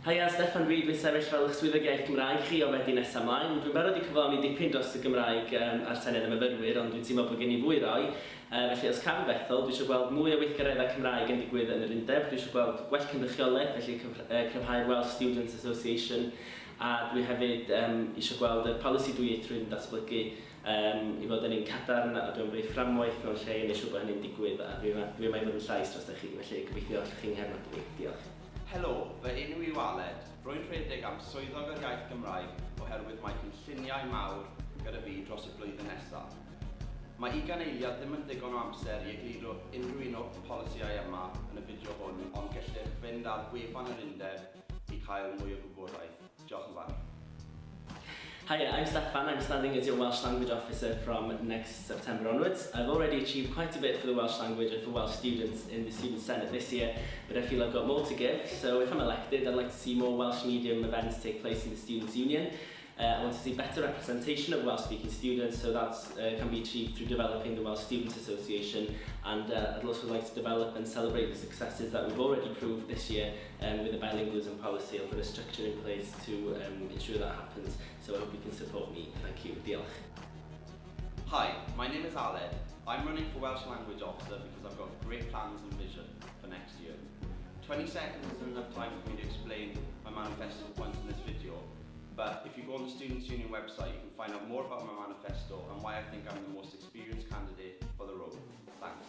Hiya, Steffan Reid, fi'n sefyll fel eich swyddogaeth Gymraeg chi o Fedi nesaf ymlaen. Dwi'n barod i cyflawni dipyn dros y Gymraeg ar Senedd y Myfyrwyr, ond dwi'n teimlo bod gen i fwy roi. Felly, os cam fethol, dwi eisiau gweld mwy o weithgareddau Cymraeg yn digwydd yn yr undeb. Dwi eisiau gweld gwell cynrychiolaeth, felly cryfhau'r Welsh Students Association. A dwi hefyd eisiau gweld y polisi dwyieithrwydd yn datblygu i fod yn un cadarn a dwi'n bryd fframwaith mewn lle yn eisiau bod hynny'n digwydd a dwi'n meddwl yn llais dros chi, felly gobeithio allwch chi'n nghefnod i fi. Diolch. Helo, fy enw i Waled. Rwy'n rhedeg am swyddog yr iaith Gymraeg oherwydd mae cynlluniau mawr gyda fi dros y blwyddyn nesaf. Mae 20 eiliad ddim yn digon o amser i egluro unrhyw un o'r polisïau yma yn y fideo hwn, ond gellwch fynd ar gwefan yr undeb i cael mwy o gwybodaeth. Diolch yn fawr. Hiya, I'm Steffan. I'm standing as your Welsh Language Officer from next September onwards. I've already achieved quite a bit for the Welsh language and for Welsh students in the Student Senate this year, but I feel I've got more to give. So if I'm elected, I'd like to see more Welsh medium events take place in the Students' Union. I want to see better representation of Welsh-speaking students, so that can be achieved through developing the Welsh Students Association, and I'd also like to develop and celebrate the successes that we've already proved this year with the bilingualism policy. I'll put a structure in place to ensure that happens, so I hope you can support me. Thank you. Diolch. Hi, my name is Aled. I'm running for Welsh Language Officer because I've got great plans and vision for next year. 20 seconds isn't enough time for me to explain my manifesto points in this video, but if you go on the Students' Union website, you can find out more about my manifesto and why I think I'm the most experienced candidate for the role. Thanks.